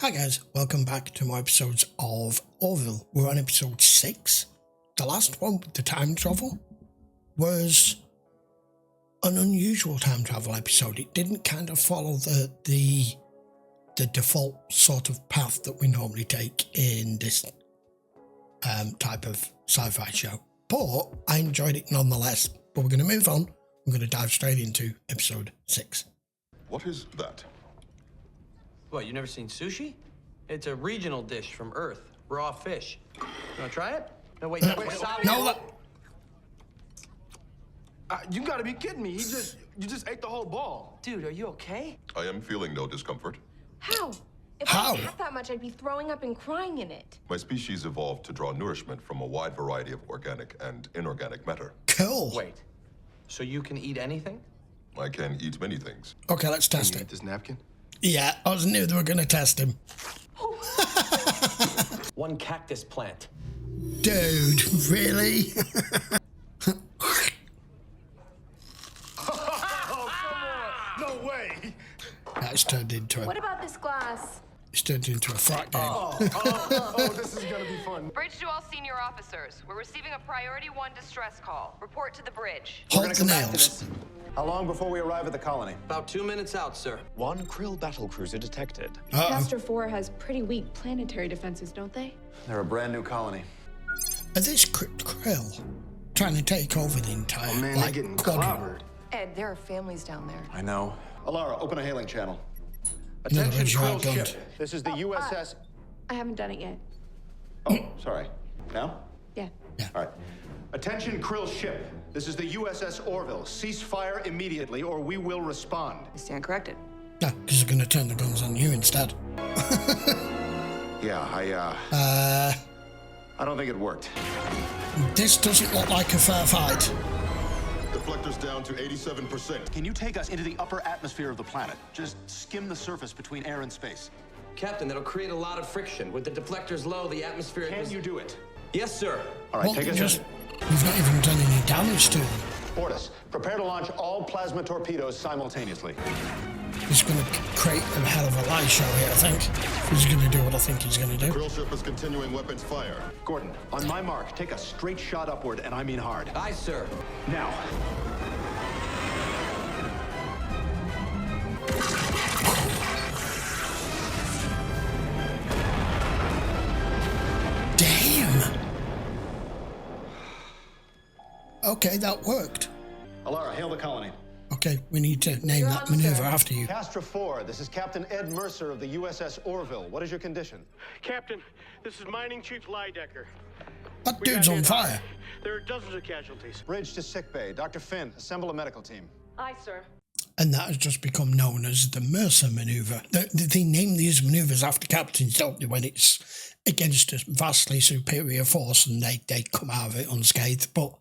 Hi guys, welcome back to more episodes of Orville. We're on episode 6. The last one with the time travel was an unusual time travel episode. It didn't kind of follow the default sort of path that we normally take in this type of sci-fi show. But I enjoyed it nonetheless. But we're going to move on. We're going to dive straight into episode 6. What is that? What, you never seen sushi? It's a regional dish from Earth. Raw fish. You wanna try it? No, wait, wasabi. No, You gotta be kidding me. You just ate the whole ball. Dude, are you okay? I am feeling no discomfort. How? If How? I had that much, I'd be throwing up and crying in it. My species evolved to draw nourishment from a wide variety of organic and inorganic matter. cool. Wait, so you can eat anything? I can eat many things. Okay, let's Can test you it. eat this napkin? Yeah, I was knew they were going to test him. One cactus plant. Dude, really? No way. That's turned into What a, about this glass? it's turned into a frat game. Oh, this is gonna be fun. Bridge to all senior officers. We're receiving a priority 1 distress call. Report to the bridge. Hold the nails. How long before we arrive at the colony? About 2 minutes out, sir. One Krill battlecruiser detected. Castor 4 has pretty weak planetary defenses, don't they? They're a brand new colony. Are this Krill trying to take over the entire Oh man, they're getting quadrant? clobbered. Ed, there are families down there. I know. Alara, open a hailing channel. No, Attention, but you're Krill outgunned. ship. This is the USS. I haven't done it yet. Oh, sorry. Now? Yeah. All right. Attention, Krill ship. This is the USS Orville. Cease fire immediately, or we will respond. I stand corrected. No, because they're going to turn the guns on you instead. Yeah, I don't think it worked. This doesn't look like a fair fight. Deflectors down to 87%. Can you take us into the upper atmosphere of the planet? Just skim the surface between air and space. Captain, that'll create a lot of friction. With the deflectors low, the atmosphere... Can you do it? Yes, sir. All right, Well, take us just, in. we've not even done any damage to them. Ortis, prepare to launch all plasma torpedoes simultaneously. He's going to create a hell of a light show here, I think. He's going to do what I think he's going to do. Krill ship is continuing weapons fire. Gordon, on my mark, take a straight shot upward, and I mean hard. Aye, sir. Now. Damn! Okay, that worked. Alara, hail the colony. Okay, we need to name that on, maneuver sir. after you. Castor 4, this is Captain Ed Mercer of the USS Orville. What is your condition? Captain, this is Mining Chief Lydecker. That We got dude's on hit fire. hard. There are dozens of casualties. Bridge to sickbay. Dr. Finn, assemble a medical team. Aye, sir. And that has just become known as the Mercer maneuver. They name these maneuvers after captains, don't they, when it's against a vastly superior force and they come out of it unscathed. But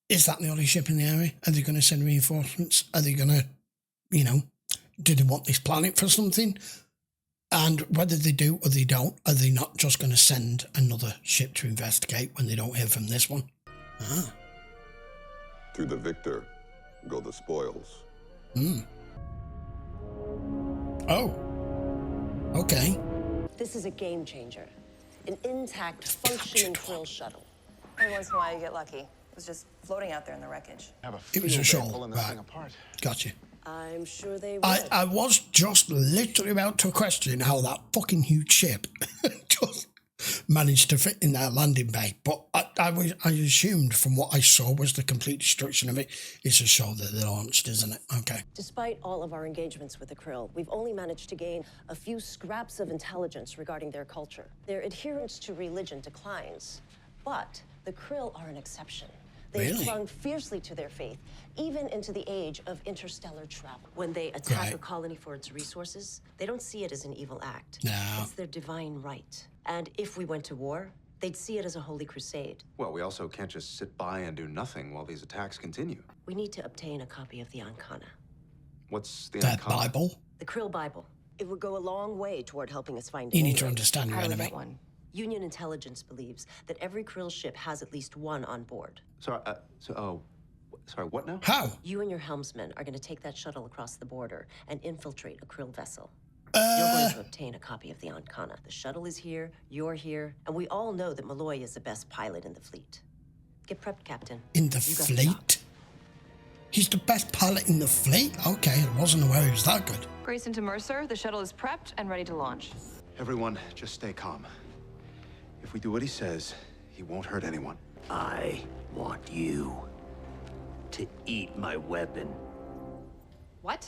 is that the only ship in the area? Are they going to send reinforcements? Are they going to, do they want this planet for something? And whether they do or they don't, are they not just going to send another ship to investigate when they don't hear from this one? Ah. To the victor go the spoils. Oh. Okay. This is a game changer. An intact, functioning Krill shuttle. Every once in a while you get lucky. It was just floating out there in the wreckage. Have a It was a field day shoal, pulling this right. thing apart. Gotcha. I'm sure they will. I was just literally about to question how that fucking huge ship just managed to fit in their landing bay, but I assumed from what I saw was the complete destruction of it. It's a show that they launched, isn't it? Okay. Despite all of our engagements with the Krill, we've only managed to gain a few scraps of intelligence regarding their culture. Their adherence to religion declines, but the Krill are an exception. They've Really? clung fiercely to their faith, even into the age of interstellar travel. When they attack Right. a colony for its resources, they don't see it as an evil act. No. It's their divine right. And if we went to war, they'd see it as a holy crusade. Well, we also can't just sit by and do nothing while these attacks continue. We need to obtain a copy of the Anhkana, What's the That Anhkana? Bible. the Krill Bible. It would go a long way toward helping us find You an need to inroad. understand your How do we enemy. get one? Union intelligence believes that every Krill ship has at least one on board. Sorry, Sorry, what now? How? You and your helmsmen are going to take that shuttle across the border and infiltrate a Krill vessel. You're going to obtain a copy of the Anhkana. The shuttle is here, you're here, and we all know that Malloy is the best pilot in the fleet. Get prepped, Captain. In the fleet? He's the best pilot in the fleet? Okay, I wasn't aware he was that good. Grayson to Mercer, the shuttle is prepped and ready to launch. Everyone, just stay calm. If we do what he says, he won't hurt anyone. I want you to eat my weapon. What?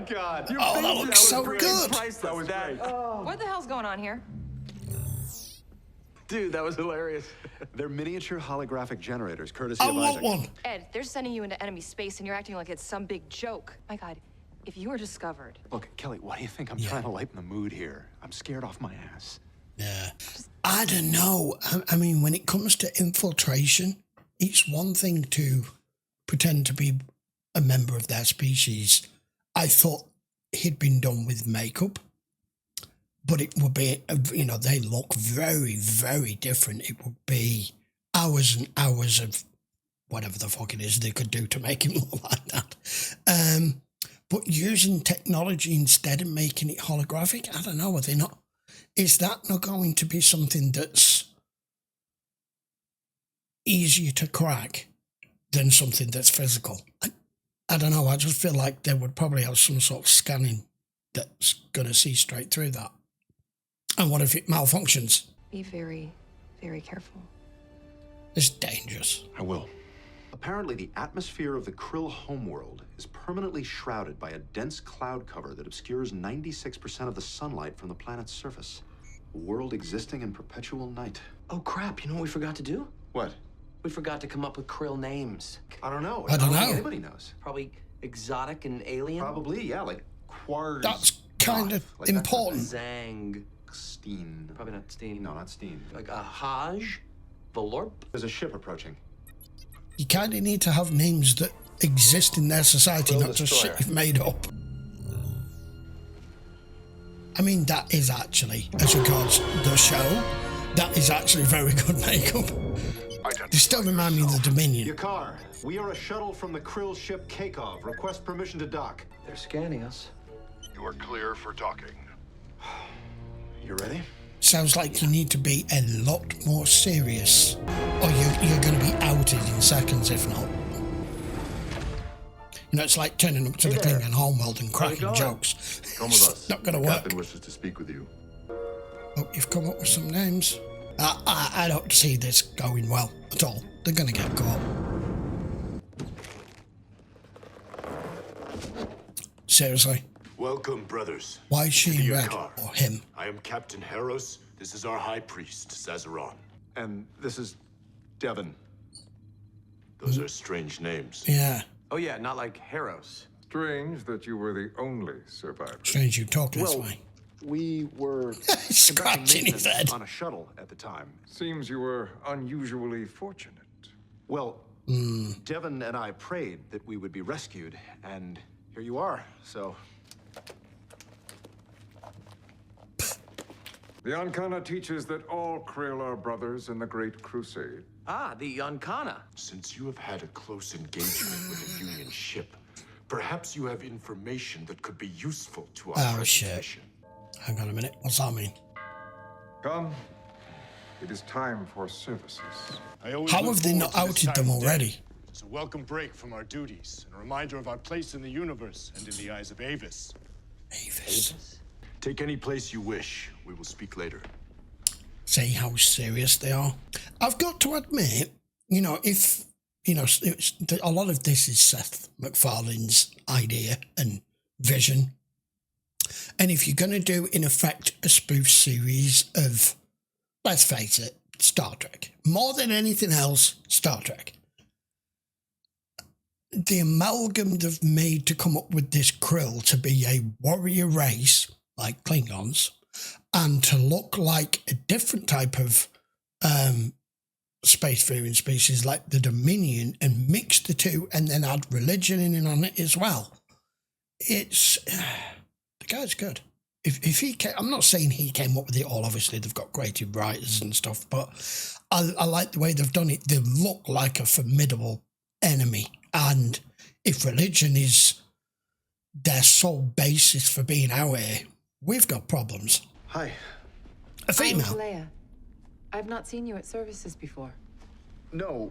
God. Oh, that looks so good. That was great. What the hell's going on here? Dude, that was hilarious. They're miniature holographic generators, courtesy I of want Isaac. one. Ed, they're sending you into enemy space and you're acting like it's some big joke. My God, if you were discovered... Look, Kelly, why do you think I'm trying to lighten the mood here? I'm scared off my ass. Yeah. I don't know. I mean, when it comes to infiltration, it's one thing to pretend to be a member of their species. I thought he'd been done with makeup, but it would be, you know, they look very, very different. It would be hours and hours of whatever the fuck it is they could do to make him look like that. But using technology instead of making it holographic, I don't know, are they not? Is that not going to be something that's easier to crack than something that's physical? I don't know. I just feel like they would probably have some sort of scanning that's going to see straight through that. And what if it malfunctions? Be very, very careful. It's dangerous. I will. Apparently, the atmosphere of the Krill homeworld is permanently shrouded by a dense cloud cover that obscures 96% of the sunlight from the planet's surface. A world existing in perpetual night. Oh, crap. You know what we forgot to do? What? We forgot to come up with Krill names. I don't know. I don't know. think anybody knows. Probably exotic and alien? Probably, yeah, like Quarz. That's kind of like important. Zang. Steen. Probably not Steen. No, not Steen. Like a Haj? Valorp? There's a ship approaching. You kind of need to have names that exist in their society, Krill not just destroyer. shit you've made up. I mean, that is actually, as regards the show, that is actually very good makeup. They still remind me of the Dominion. Yakar, we are a shuttle from the Krill ship Keikov. Request permission to dock. They're scanning us. You are clear for docking. You ready? Sounds like you need to be a lot more serious, or you're going to be outed in seconds, if not. You know, it's like turning up to the Klingon homeworld and cracking jokes. Come with us. Not going to The work. captain wishes to speak with you. Oh, you've come up with some names. I don't see this going well at all. They're going to get caught. Seriously. Welcome, brothers. Why is she to in red? Yakar. Or him? I am Captain Heros. This is our High Priest, Zazaron. And this is Devon. Those are strange names. Yeah. Oh, yeah, not like Heros. Strange that you were the only survivor. Strange you talk this way. We were Scratching his head. on a shuttle at the time. Seems you were unusually fortunate. Well, Devon and I prayed that we would be rescued, and here you are, so... The Anhkana teaches that all Krill are brothers in the Great Crusade. Ah, the Anhkana. Since you have had a close engagement with a Union ship, perhaps you have information that could be useful to our presentation. Hang on a minute. What's that mean? Come. It is time for services. How have they not outed them already? It's a welcome break from our duties, and a reminder of our place in the universe and in the eyes of Avis. Avis? Take any place you wish. We will speak later. See how serious they are. I've got to admit, you know, if, you know, a lot of this is Seth MacFarlane's idea and vision. And if you're going to do, in effect, a spoof series of, let's face it, Star Trek, more than anything else, Star Trek, the amalgam they've made to come up with this Krill to be a warrior race, like Klingons, and to look like a different type of spacefaring species like the Dominion, and mix the two and then add religion in on it as well. It's... the guy's good. if he came, I'm not saying he came up with it all. Obviously, they've got creative writers and stuff, but I like the way they've done it. They look like a formidable enemy, and if religion is their sole basis for being out here, we've got problems. Hi. A female. I'm Leia. I've not seen you at services before. No,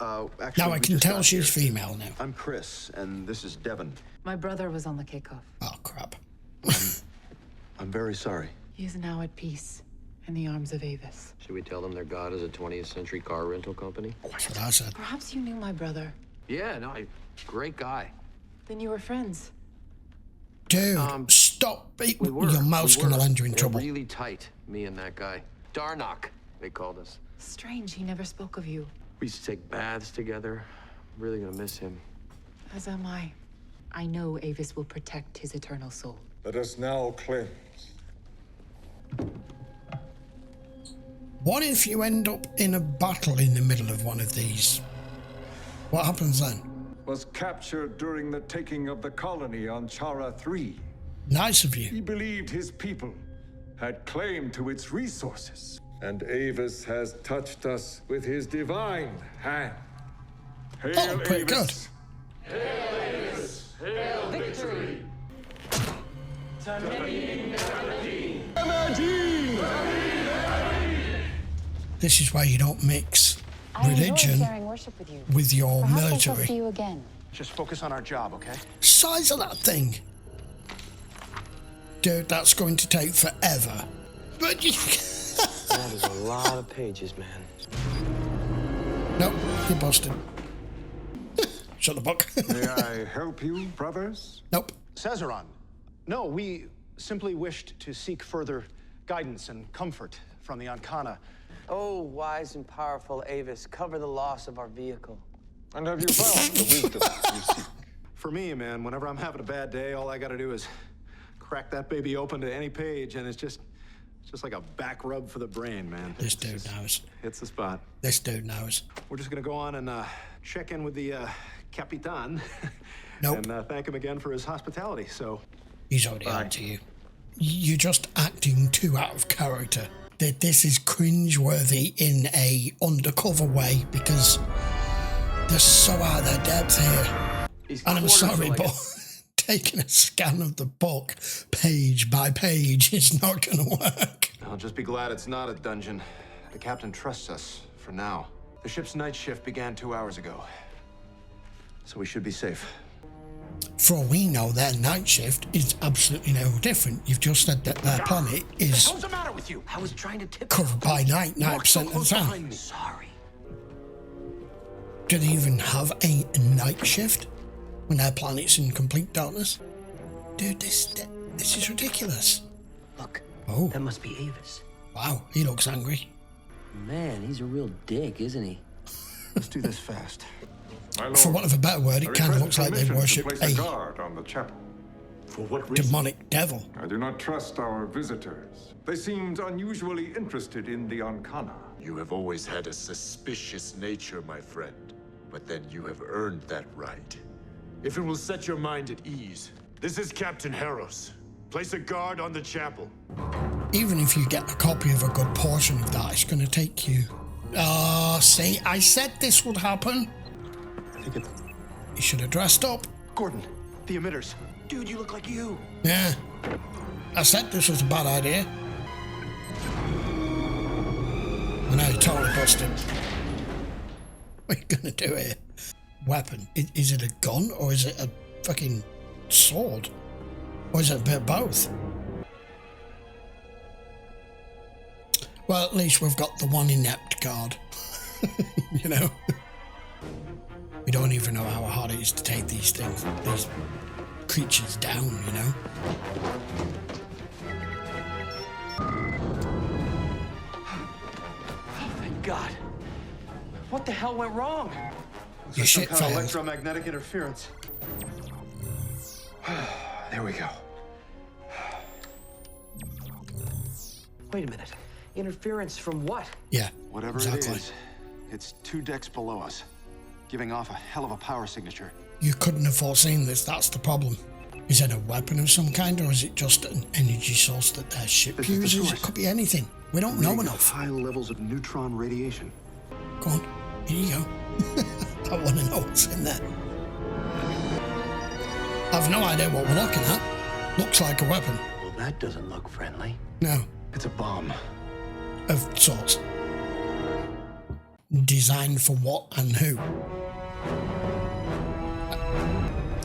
actually. Now I can tell she's female now. I'm Chris, and this is Devon. My brother was on the kickoff. Oh, crap. I'm very sorry. He is now at peace in the arms of Avis. Should we tell them their god is a 20th century car rental company? That's what I said. Perhaps you knew my brother. Yeah, no, great guy. Then you were friends. Dude, stop. We were. Your mouth's going to land you in trouble. Really tight, me and that guy. Darnock, they called us. Strange he never spoke of you. We used to take baths together. I'm really gonna miss him. As am I. I know Avis will protect his eternal soul. Let us now cleanse. What if you end up in a battle in the middle of one of these? What happens then? Was captured during the taking of the colony on Chara 3. Nice of you. He believed his people had claim to its resources. And Avis has touched us with his divine hand. Hail, oh, pretty Avis. good. Hail, Avis. Hail, victory. This is why you don't mix religion with your military. See you again. Just focus on our job, okay? Size of that thing. Dude, that's going to take forever. But you... That is a lot of pages, man. Nope, you're busted. Shut the book. May I help you, brothers? Nope. Cesaron. No, we simply wished to seek further guidance and comfort from the Anhkana. Oh, wise and powerful Avis, cover the loss of our vehicle. And have you found the wisdom you seek? For me, man, whenever I'm having a bad day, all I gotta do is crack that baby open to any page, and it's just like a back rub for the brain, man. This dude knows. Hits the spot. This dude knows. We're just gonna go on and check in with the Capitan. Nope. And thank him again for his hospitality, so... He's already on to you. You're just acting too out of character. This is cringeworthy in a undercover way because they're so out of their depth here. And I'm sorry, but taking a scan of the book page by page is not going to work. I'll just be glad it's not a dungeon. The captain trusts us for now. The ship's night shift began 2 hours ago, so we should be safe. For all we know, their night shift is absolutely no different. You've just said that their planet is What's the matter with you? I was trying to tip covered by night, 9% of the time. Sorry. Do they even have a night shift when their planet's in complete darkness? Dude, this is ridiculous. Look, oh, that must be Avis. Wow, he looks angry. Man, he's a real dick, isn't he? Let's do this fast. For want of a better word, it kind of looks like they worship a guard on the chapel. For what reason? Demonic devil. I do not trust our visitors. They seemed unusually interested in the Anhkana. You have always had a suspicious nature, my friend. But then you have earned that right. If it will set your mind at ease, this is Captain Harros. Place a guard on the chapel. Even if you get a copy of a good portion of that, it's going to take you... see, I said this would happen. You should have dressed up. Gordon, the emitters. Dude, you look like you. Yeah. I said this was a bad idea. And now you're totally busted. What are you gonna do here? Weapon. Is it a gun or is it a fucking sword? Or is it a bit of both? Well, at least we've got the one inept guard. You know? We don't even know how hard it is to take these things, these creatures down, you know? Oh, thank God. What the hell went wrong? Your shit Some kind of failed. electromagnetic interference. There we go. Wait a minute. Interference from what? Yeah, Whatever exactly. it is, it's 2 decks below us, giving off a hell of a power signature. You couldn't have foreseen this, that's the problem. Is it a weapon of some kind, or is it just an energy source that their ship uses? It could be anything. We don't know enough. High levels of neutron radiation. Go on, here you go. I want to know what's in there. I've no idea what we're looking at. Looks like a weapon. Well, that doesn't look friendly. No. It's a bomb. Of sorts. Designed for what and who?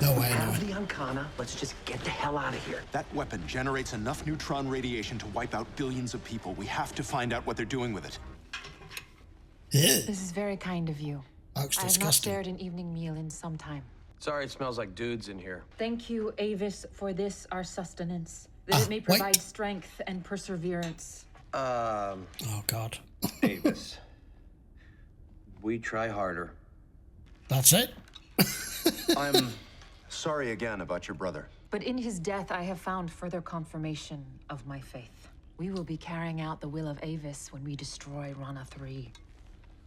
No way, no way. The Anhkana. Let's just get the hell out of here. That weapon generates enough neutron radiation to wipe out billions of people. We have to find out what they're doing with it. This is very kind of you. Looks I have not disgusting. shared an evening meal in some time. Sorry, it smells like dudes in here. Thank you, Avis, for this, our sustenance, that it may provide strength and perseverance. Oh, God. Avis. We try harder. That's it? I'm sorry again about your brother. But in his death, I have found further confirmation of my faith. We will be carrying out the will of Avis when we destroy Rana 3.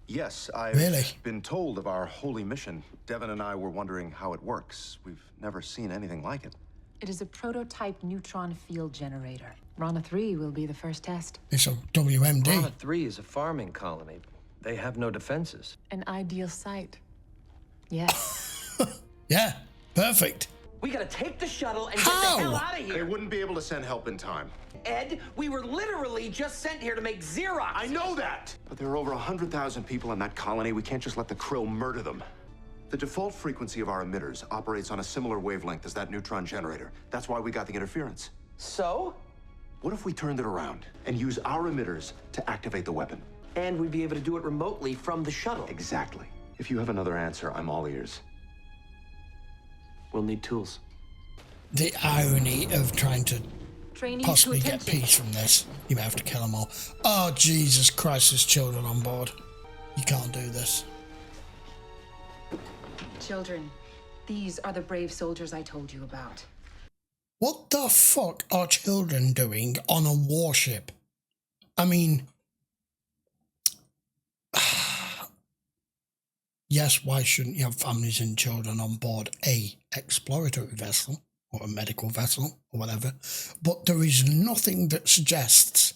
Yes, I've been told of our holy mission. Devin and I were wondering how it works. We've never seen anything like it. It is a prototype neutron field generator. Rana 3 will be the first test. It's a WMD. Rana 3 is a farming colony. They have no defenses. An ideal site. Yes. Yeah, perfect. We gotta take the shuttle and get the hell out of here. They wouldn't be able to send help in time. Ed, we were literally just sent here to make Xerox. I know that! But there are over 100,000 people in that colony. We can't just let the Krill murder them. The default frequency of our emitters operates on a similar wavelength as that neutron generator. That's why we got the interference. So? What if we turned it around and use our emitters to activate the weapon? And we'd be able to do it remotely from the shuttle. Exactly. If you have another answer, I'm all ears. We'll need tools. The irony of trying to Training possibly to get attention. peace from this. You may have to kill them all. Oh, Jesus Christ, there's children on board. You can't do this. Children, these are the brave soldiers I told you about. What the fuck are children doing on a warship? I mean, yes, why shouldn't you have families and children on board a exploratory vessel or a medical vessel or whatever? But there is nothing that suggests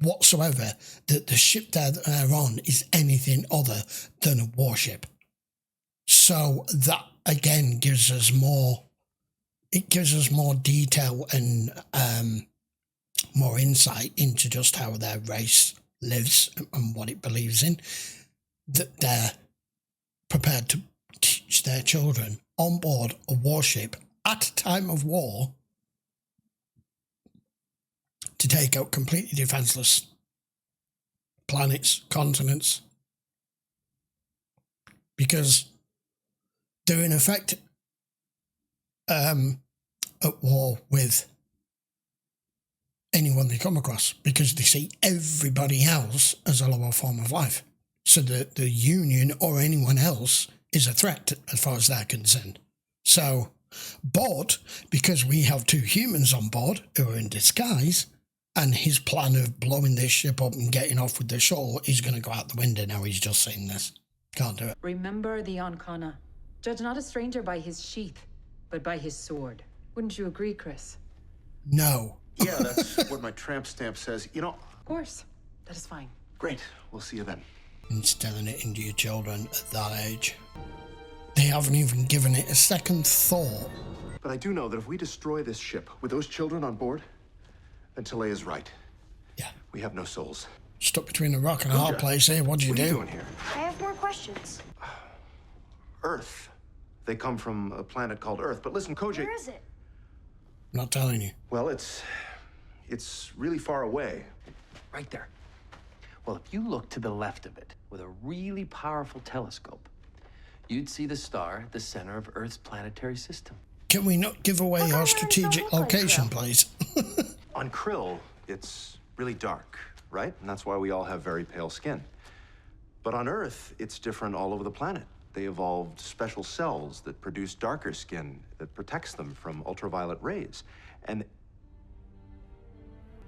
whatsoever that the ship that they're on is anything other than a warship. So that again gives us more. It gives us more detail and more insight into just how their race lives and what it believes in. That they're prepared to teach their children on board a warship at a time of war to take out completely defenseless planets, continents, because they're in effect at war with anyone they come across, because they see everybody else as a lower form of life. So the Union or anyone else is a threat as far as they're concerned. So, but because we have two humans on board who are in disguise, and his plan of blowing this ship up and getting off with the shuttle is going to go out the window now. He's just saying this. Can't do it. Remember the Anhkana. Judge not a stranger by his sheath, but by his sword. Wouldn't you agree, Chris? No. Yeah, that's what my tramp stamp says. You know... Of course. That is fine. Great. We'll see you then. Instilling it into your children at that age. They haven't even given it a second thought. But I do know that if we destroy this ship with those children on board, then Tele is right. Yeah. We have no souls. Stuck between a rock and a hard place here. What do you do? What are you doing here? I have more questions. Earth. They come from a planet called Earth. But listen, Koji... Where is it? I'm not telling you. Well, it's really far away. Right there. Well, if you look to the left of it with a really powerful telescope, you'd see the star at the center of Earth's planetary system. Can we not give away our strategic location, please? On Krill, it's really dark, right? And that's why we all have very pale skin. But on Earth, it's different all over the planet. They evolved special cells that produce darker skin that protects them from ultraviolet rays. And...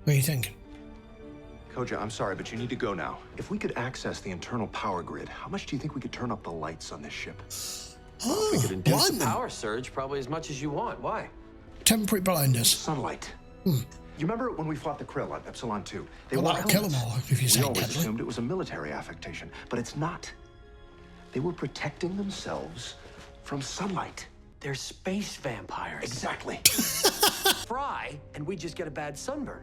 What are you thinking? Koja, I'm sorry, but you need to go now. If we could access the internal power grid, how much do you think we could turn up the lights on this ship? We could induce a power surge probably as much as you want. Why? temporary blindness. Sunlight. Hmm. You remember when we fought the Krill on Epsilon 2? They Well, wore that'll kill them helmets. all if you say We always deadly. assumed it was a military affectation, but it's not. They were protecting themselves from sunlight. They're space vampires. Exactly. Fry, and we just get a bad sunburn.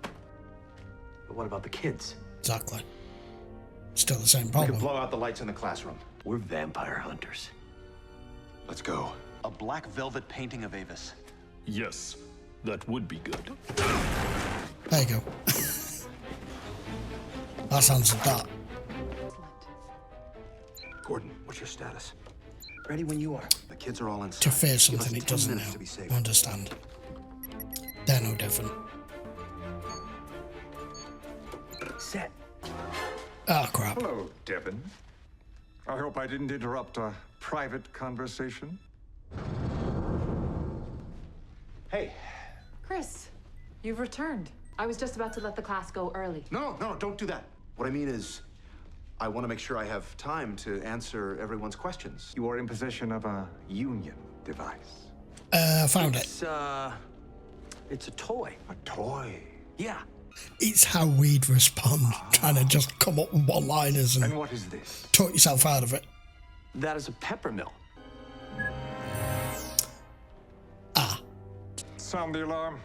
But what about the kids? Exactly. Still the same We problem. could blow out the lights in the classroom. We're vampire hunters. Let's go. A black velvet painting of Avis. Yes, that would be good. There you go. That's answered that. Gordon, what's your status? Ready when you are. The kids are all inside. To fear Give us something it 10 doesn't minutes know. to be safe. I understand. They're no different. Set. Oh, crap. Hello, Devon. I hope I didn't interrupt a private conversation. Hey. Chris, you've returned. I was just about to let the class go early. No, don't do that. What I mean is, I want to make sure I have time to answer everyone's questions. You are in possession of a Union device. Found it. It's a toy. A toy? Yeah. It's how we'd respond, trying to just come up with one-liners And and what is this? talk yourself out of it. That is a pepper mill. Ah. Sound the alarm.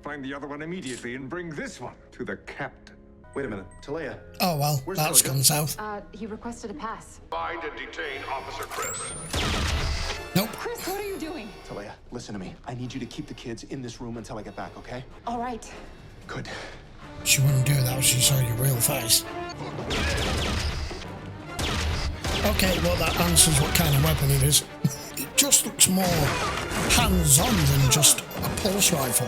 Find the other one immediately and bring this one to the captain. Wait a minute. Talea. Oh, well, Where's that's Milligan? gone south. He requested a pass. Find and detain Officer Chris. Nope. Chris, what are you doing? Talea, listen to me. I need you to keep the kids in this room until I get back, okay? All right. Good. She wouldn't do that if she saw your real face. Okay, well, that answers what kind of weapon it is. It just looks more hands-on than just a pulse rifle.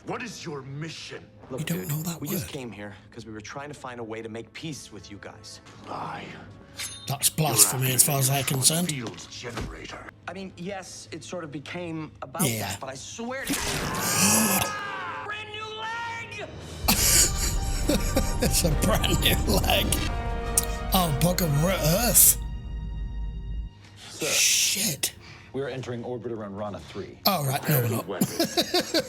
What is your mission? Look, You don't dude, know that we word. just came here because we were trying to find a way to make peace with you guys. Lie. That's blasphemy as far as I'm concerned. Field generator. I mean, yes, it sort of became about Yeah. that, but I swear to brand new leg! It's a brand new leg. Oh, bugger, we're at Earth. Sir, Shit. we're entering orbit around Rana 3. Oh, right, no, we're not.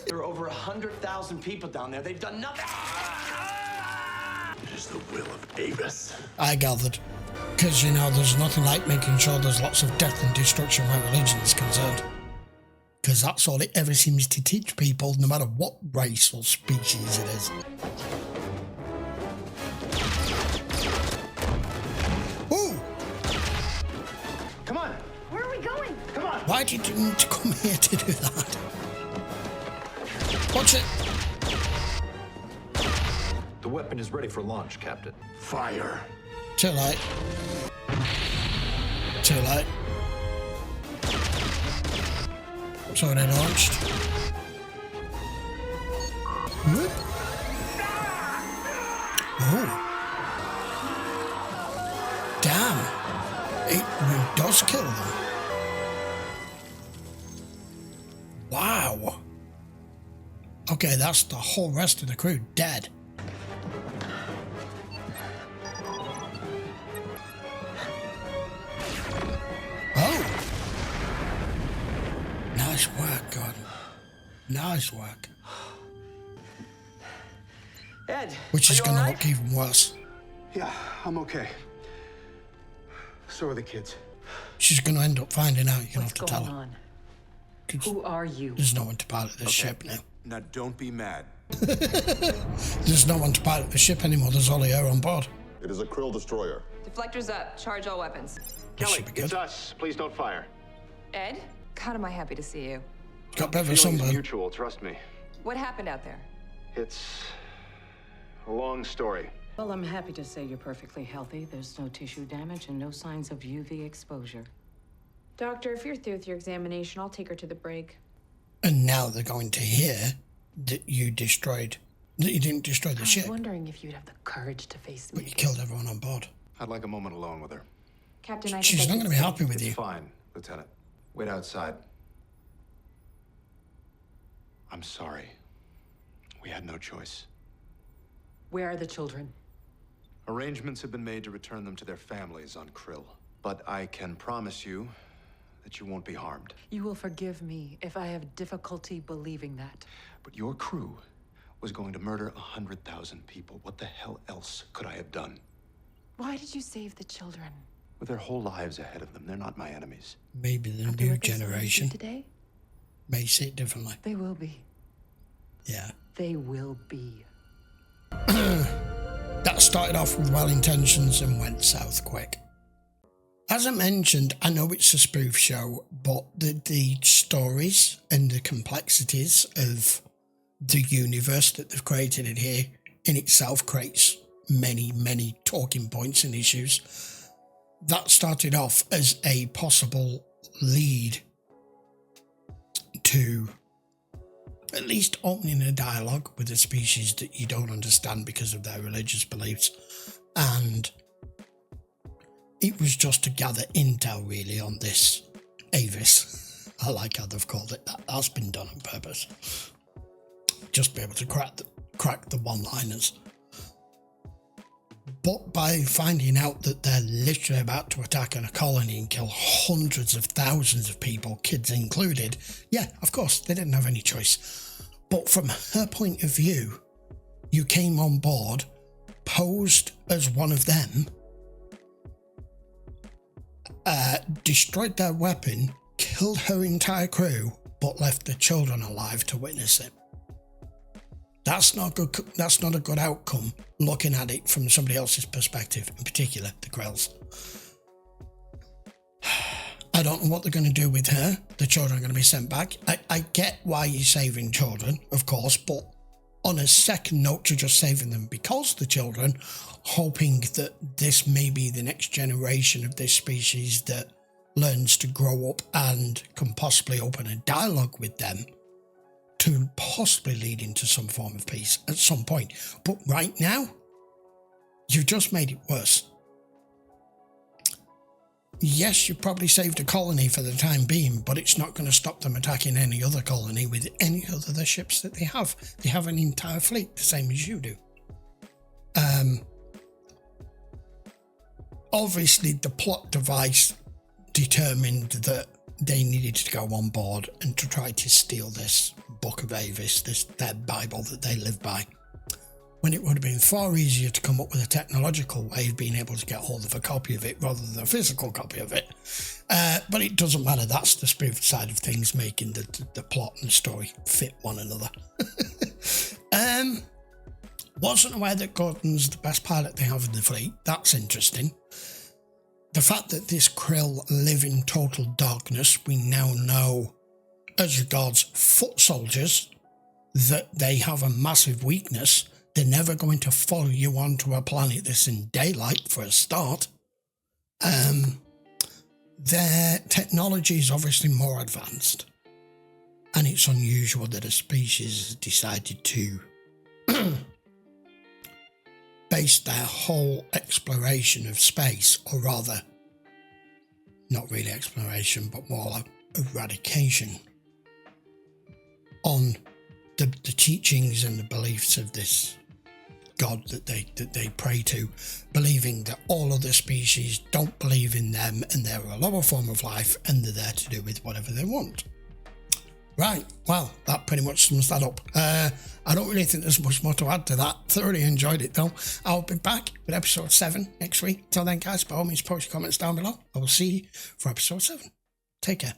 There are over 100,000 people down there. They've done nothing. It is the will of Avis. I gathered. Because, you know, there's nothing like making sure there's lots of death and destruction where religion is concerned. Because that's all it ever seems to teach people, no matter what race or species it is. Ooh! Come on. Where are we going? Come on. Why did you need to come here to do that? Watch it! The weapon is ready for launch, Captain. Fire. Too late. Too late. It's already launched. Whoop. Oh. Damn. It really does kill them. Wow. Okay, that's the whole rest of the crew dead. Oh. Nice work, Gordon. Nice work. Ed, Which are is you going to all look even worse. Yeah, I'm okay. So are the kids. She's going to end up finding out. You're going to have to What's tell going her. on? Who are you? There's no one to pilot this ship now. Now, don't be mad. There's no one to pilot the ship anymore. There's only her on board. It is a Krill destroyer. Deflectors up. Charge all weapons. This should be good. It's us. Please don't fire. Ed? God, am I happy to see you. Got a bit of a Feeling's sunburn. mutual, trust me. What happened out there? It's a long story. Well, I'm happy to say you're perfectly healthy. There's no tissue damage and no signs of UV exposure. Doctor, if you're through with your examination, I'll take her to the brig. And now they're going to hear that you destroyed, that you didn't destroy the I was ship, wondering if you'd have the courage to face me. but you killed everyone on board. I'd like a moment alone with her. Captain, I She's think not I going to be can happy with It's you. fine, Lieutenant. Wait outside. I'm sorry. We had no choice. Where are the children? Arrangements have been made to return them to their families on Krill. But I can promise you that you won't be harmed. You will forgive me if I have difficulty believing that. But your crew was going to murder 100,000 people. What the hell else could I have done? Why did you save the children? With their whole lives ahead of them, they're not my enemies. Maybe the new generation may see it differently. They will be. Yeah. They will be. That started off with well intentions and went south quick. As I mentioned, I know it's a spoof show, but the stories and the complexities of the universe that they've created in here in itself creates many, many talking points and issues. That started off as a possible lead to at least opening a dialogue with a species that you don't understand because of their religious beliefs. And it was just to gather intel really on this Avis. I like how they've called it that. That's been done on purpose. Just be able to crack the one-liners. But by finding out that they're literally about to attack a colony and kill hundreds of thousands of people, kids included, yeah, of course, they didn't have any choice. But from her point of view, you came on board, posed as one of them, destroyed their weapon, killed her entire crew, but left the children alive to witness it. That's not good. That's not a good outcome. Looking at it from somebody else's perspective, in particular the Krills. I don't know what they're going to do with her. The children are going to be sent back. I get why you're saving children, of course, but on a second note, you're just saving them because the children, hoping that this may be the next generation of this species that learns to grow up and can possibly open a dialogue with them to possibly lead into some form of peace at some point. But right now, you've just made it worse. Yes, you probably saved a colony for the time being, but it's not going to stop them attacking any other colony with any other ships that they have. They have an entire fleet, the same as you do. Obviously, the plot device determined that they needed to go on board and to try to steal this Book of Avis, their Bible that they live by, when it would have been far easier to come up with a technological way of being able to get hold of a copy of it rather than a physical copy of it. But it doesn't matter. That's the spiritual side of things, making the plot and the story fit one another. Wasn't aware that Gordon's the best pilot they have in the fleet. That's interesting. The fact that this Krill live in total darkness, we now know as regards foot soldiers that they have a massive weakness. They're never going to follow you onto a planet that's in daylight for a start. Their technology is obviously more advanced. And it's unusual that a species has decided to base their whole exploration of space, or rather, not really exploration, but more like eradication, on the teachings and the beliefs of this God that they pray to, believing that all other species don't believe in them and they're a lower form of life and they're there to do with whatever they want. Right, well, that pretty much sums that up. I don't really think there's much more to add to that. Thoroughly enjoyed it though. I'll be back with episode 7 next week. Till then, guys, by all means, post your comments down below. I will see you for episode 7. Take care.